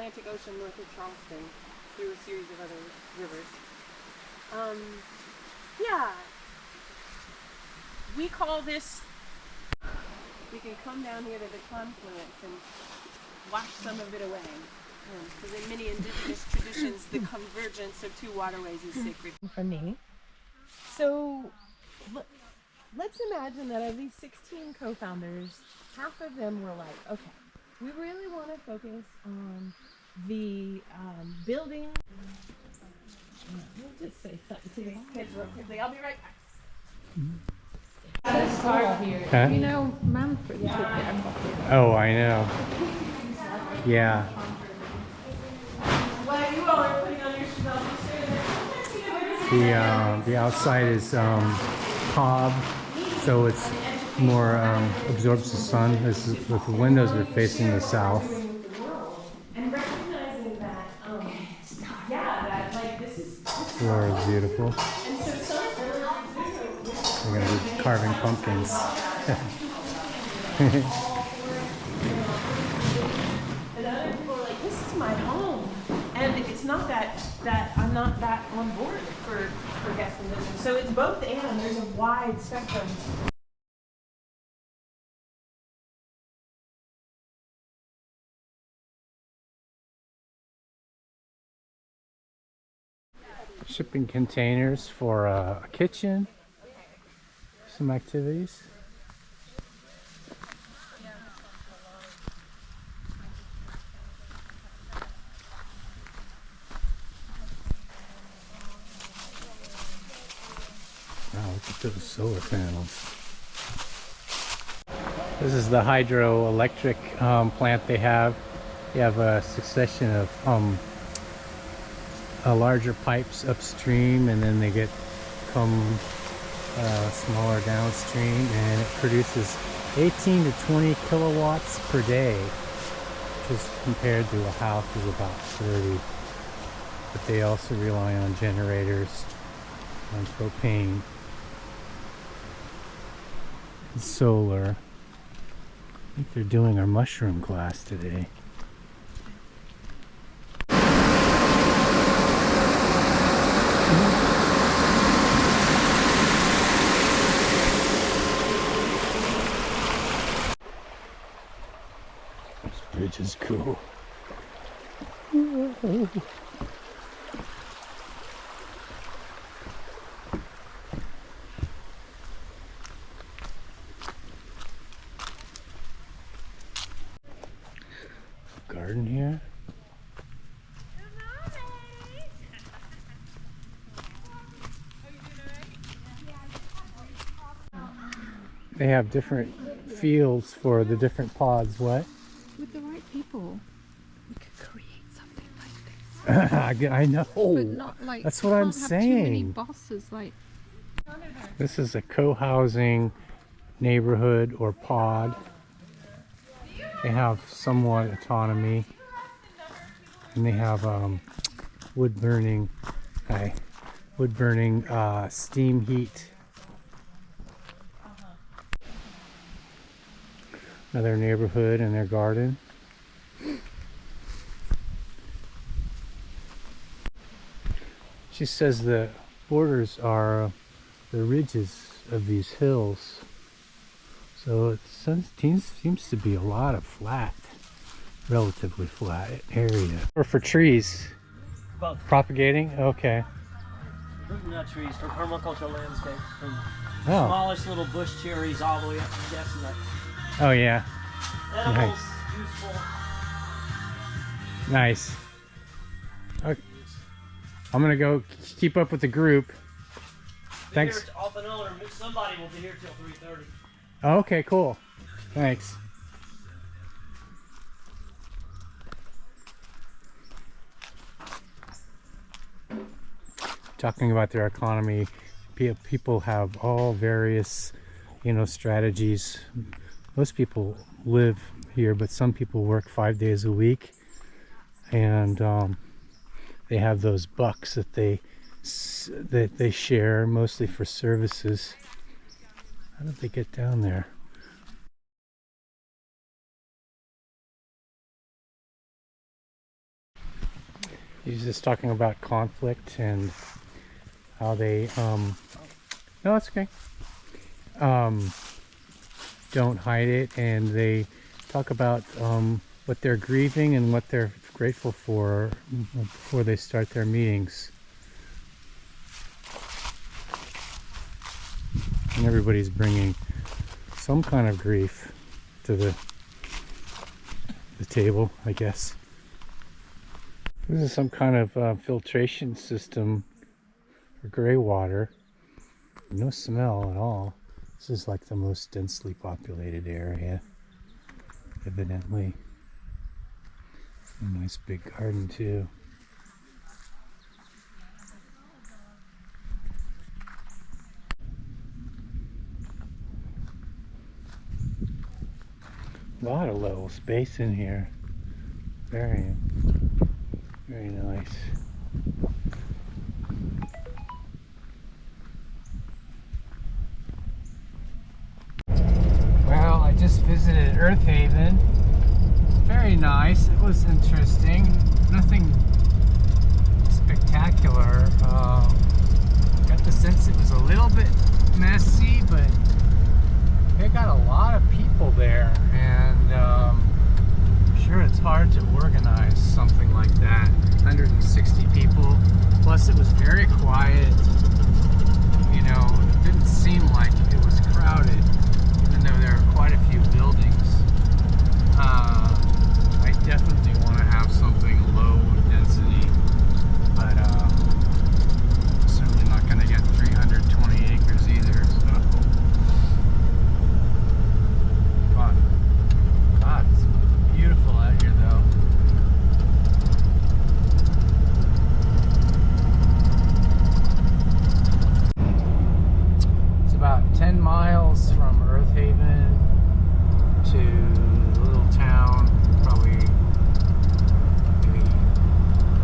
Atlantic Ocean north of Charleston through a series of other rivers. Yeah, we call this, we can come down here to the confluence and wash some of it away. Because in many indigenous traditions, the convergence of two waterways is sacred. For me. So let's imagine that of these 16 co-founders, half of them were like, okay, we really want to focus on the building. We'll just say something to these kids real quickly. I'll be right back. Huh? You know, Manfred took it and got it. Oh, I know. Yeah. While you all are putting on your shoes, I'll just share The outside is cob, so it's more absorbs the sun. This is, with the windows are facing the south. and recognizing that, yeah, that like this is. Floor is beautiful. And so some We're gonna be carving pumpkins. and other people are like, this is my home. And it's not that I'm not that on board for guest and visitor. So it's both and. There's a wide spectrum. Shipping containers for a kitchen. Some activities. Wow, look at those solar panels. This is the hydroelectric plant they have. You have a succession of larger pipes upstream, and then they come smaller downstream, and it produces 18 to 20 kilowatts per day, which is compared to a house is about 30. But they also rely on generators, on propane, and solar. I think they're doing our mushroom class today. This bridge is cool. Garden here. They have different fields for the different pods. What? With the right people, we could create something like this. I know. But not like, That's what I'm can't have too many saying. bosses, like. This is a co-housing neighborhood or pod. They have somewhat autonomy, and they have wood burning steam heat. Another neighborhood and their garden. She says the borders are the ridges of these hills. So it seems to be a lot of flat, relatively flat area. Or for trees? Both. Propagating? Okay. Fruit and nut trees for permaculture landscapes. From Oh. smallest little bush cherries all the way up to chestnut. Oh yeah. Edibles, Nice. useful. Nice. Okay. I'm gonna go keep up with the group. Thanks. Here, off and on, or somebody will be here till 3:30. Oh, okay, cool. Thanks. Talking about their economy, people have all various, strategies. Most people live here, but some people work 5 days a week, and they have those bucks that they share, mostly for services. How did they get down there? He's just talking about conflict and how they no, it's okay. Don't hide it, and they talk about what they're grieving and what they're grateful for before they start their meetings. And everybody's bringing some kind of grief to the table, I guess. This is some kind of filtration system for gray water. No smell at all. This is like the most densely populated area, evidently. A nice big garden too. A lot of little space in here. Very nice. Well, I just visited Earth Haven. Very nice. It was interesting. Nothing spectacular. Got the sense it was a little bit messy, but they got a lot of people there, and I'm sure it's hard to organize something like that. 160 people. Plus, it was very quiet. You know, it didn't seem like it was crowded, even though there are quite a few buildings. I definitely want to have something low density, but certainly not going to get 320 acres either. So, fun. God, it's beautiful out here, though. It's about 10 miles from Earth Haven to a little town, probably maybe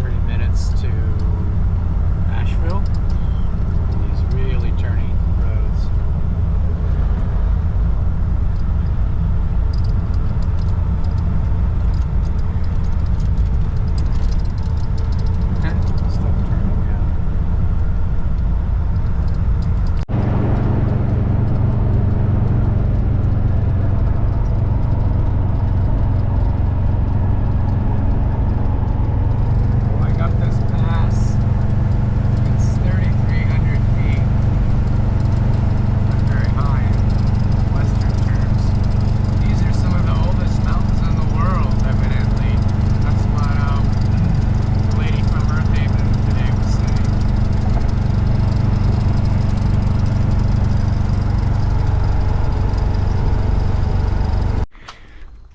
30 minutes to Asheville. And these really turny roads. Stop turning now. Going up this pass, it's 3,300 feet. Not very high in Western terms. These are some of the oldest mountains in the world, evidently. That's what the lady from Earth Haven today was saying.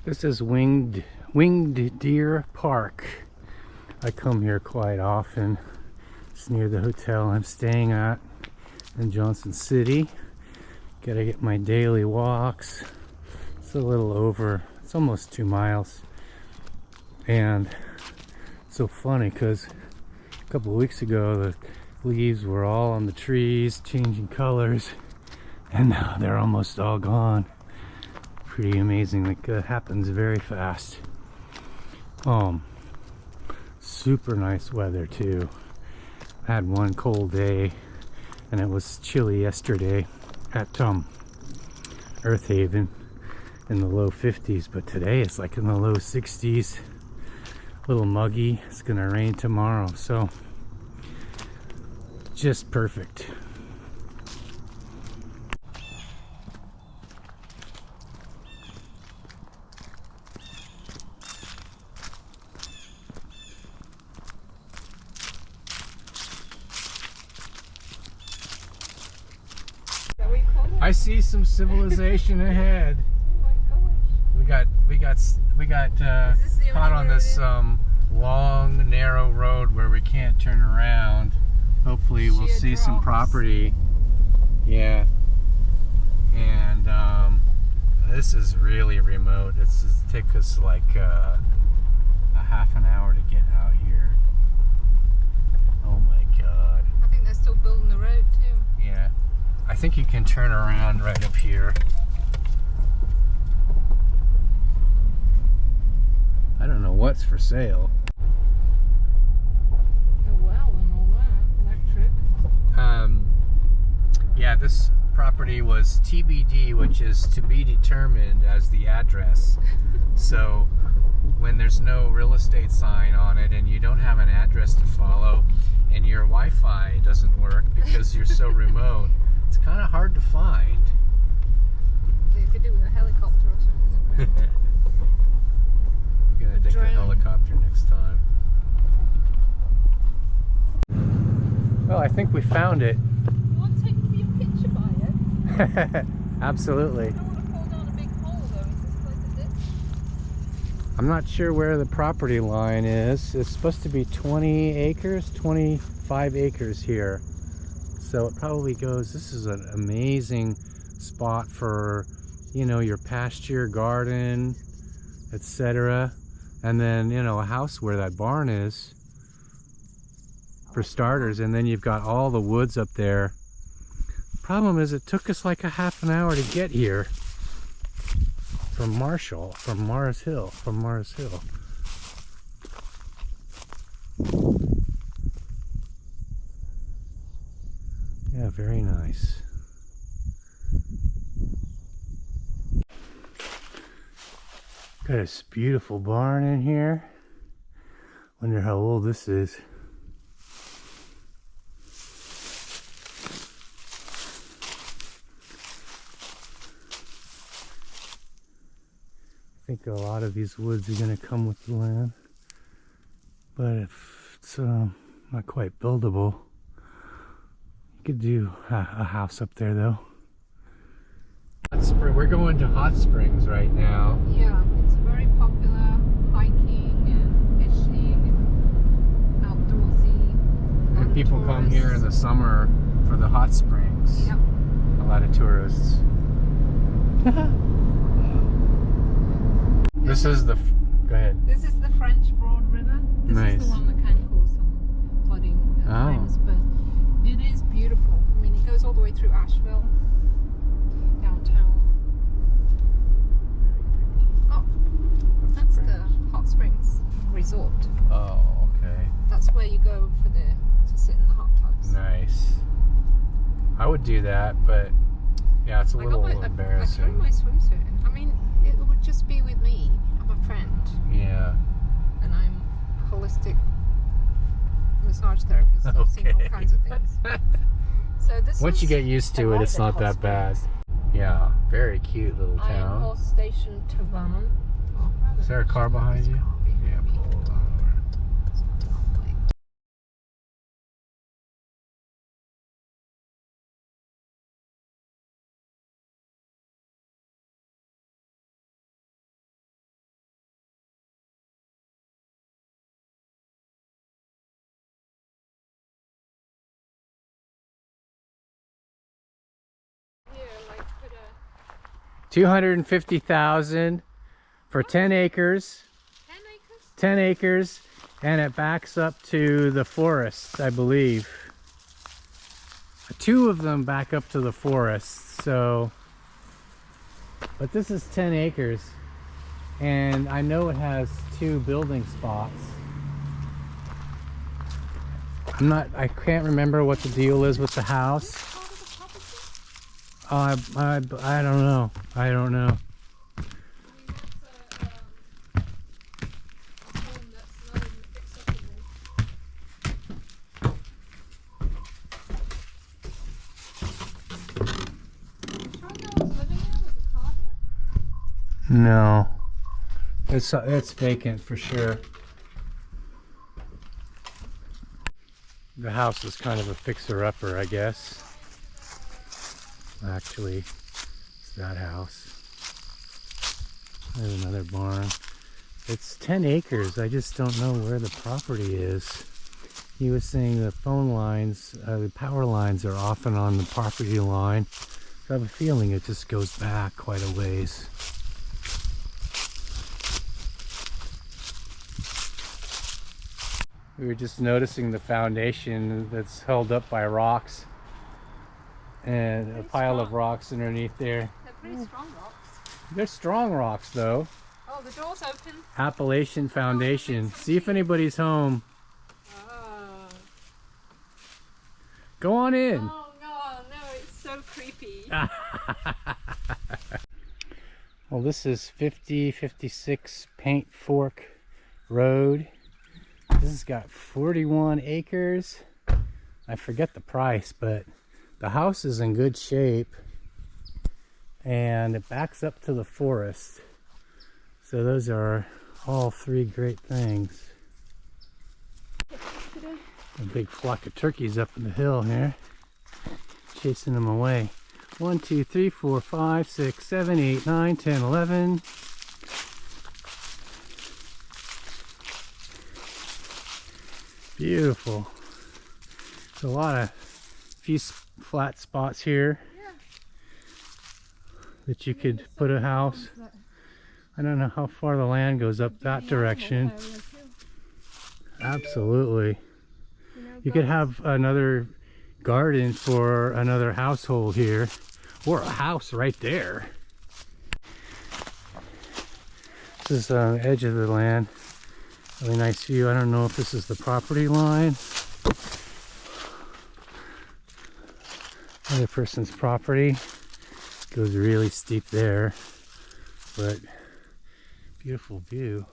This is Winged Deer Park. I come here quite often. It's near the hotel I'm staying at in Johnson City. Gotta get my daily walks. It's a little over, it's almost 2 miles. And it's so funny because a couple of weeks ago the leaves were all on the trees, changing colors, and now they're almost all gone. Pretty amazing. Like, it happens very fast. Super nice weather too. Had one cold day, and it was chilly yesterday at Earth Haven in the low 50s, but today it's like in the low 60s. A little muggy. It's gonna rain tomorrow, so just perfect. I see some civilization ahead. We got caught on this long, narrow road where we can't turn around. Hopefully, we'll see some property. Yeah, and this is really remote. It's just take us like a half an hour to get out here. Oh my God! I think they're still building the road too. Yeah. I think you can turn around right up here. I don't know what's for sale. Yeah, this property was TBD, which is to be determined, as the address. So when there's no real estate sign on it and you don't have an address to follow and your Wi-Fi doesn't work because you're so remote, it's kind of hard to find. You could do with a helicopter or something. We're gonna take a drone. helicopter next time. Well, I think we found it. You want to take me a picture by it? Absolutely. I don't want to fall down a big hole though. Is this like a ditch? I'm not sure where the property line is. It's supposed to be 20 acres, 25 acres here. So it probably goes, this is an amazing spot for, you know, your pasture, garden, etc. And then, you know, a house where that barn is, for starters. And then you've got all the woods up there. Problem is, it took us like a half an hour to get here from Mars Hill. Yeah, very nice. Got this beautiful barn in here. Wonder how old this is. I think a lot of these woods are going to come with the land, but if it's not quite buildable, you could do a house up there though. We're going to Hot Springs right now. Yeah, it's a very popular hiking and fishing and outdoorsy. And people come here in the summer for the hot springs. Yep. A lot of tourists. This is the. Go ahead. This is the French Broad River. This Nice. is the one that can cause some flooding at times, but it is beautiful. I mean, it goes all the way through Asheville, downtown. Oh, that's the Hot Springs Resort. Oh, okay. That's where you go to sit in the hot tubs. Nice. I would do that, but yeah, it's a little I embarrassing. carry my swimsuit. I mean, it would just be with me. I'm a friend, Yeah. and I'm a holistic massage therapist. So I've seen all Okay. kinds of things. So this Once you is get used to it, it's not that bad. Yeah, very cute little Iron town. Horse Station, Tavan. Is there a car behind you? Yeah, pull over. Here, like put a 250,000 for 10 acres. 10 acres. 10 acres, and it backs up to the forest, I believe. Two of them back up to the forest, so. But this is 10 acres, and I know it has 2 building spots. I can't remember what the deal is with the house. I don't know. I don't know. No, it's vacant for sure. The house is kind of a fixer-upper, I guess. Actually, it's that house. There's another barn. It's 10 acres. I just don't know where the property is. He was saying the phone lines, the power lines are often on the property line. So I have a feeling it just goes back quite a ways. We were just noticing the foundation that's held up by rocks and a pile of rocks underneath there. They're pretty strong rocks. They're strong rocks though. Oh, the door's open. Appalachian Foundation. See if anybody's home. Oh. Go on in. Oh no, it's so Well, this is 5056 Paint Fork Road. This has got 41 acres. I forget the price, but the house is in good shape. And it backs up to the forest. So those are all three great things. A big flock of turkeys up in the hill here, chasing them away. 1, 2, 3, 4, 5, 6, 7, 8, 9, 10, 11. Beautiful. There's a lot of few flat spots here that you could put a house. I don't know how far the land goes up that direction. Absolutely. You could have another garden for another household here, or a house right there. This is the edge of the land. Really nice view. I don't know if this is the property line. Other person's property. Goes really steep there, but beautiful view.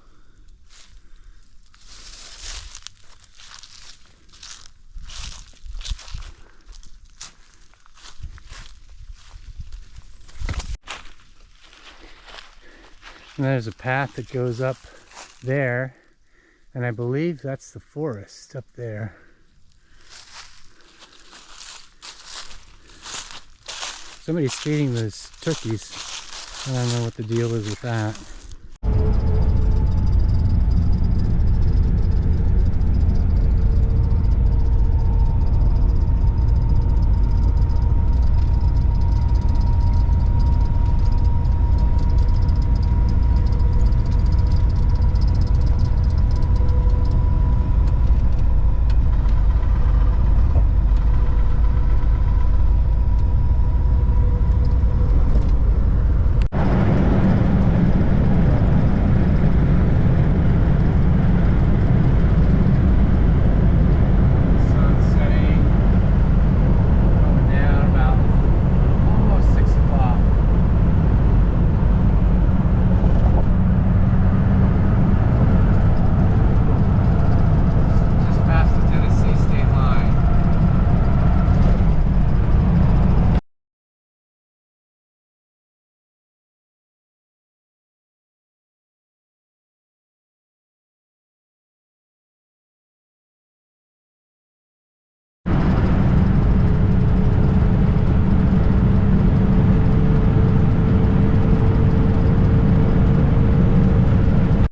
And there's a path that goes up there, and I believe that's the forest up there. Somebody's feeding those turkeys. I don't know what the deal is with that.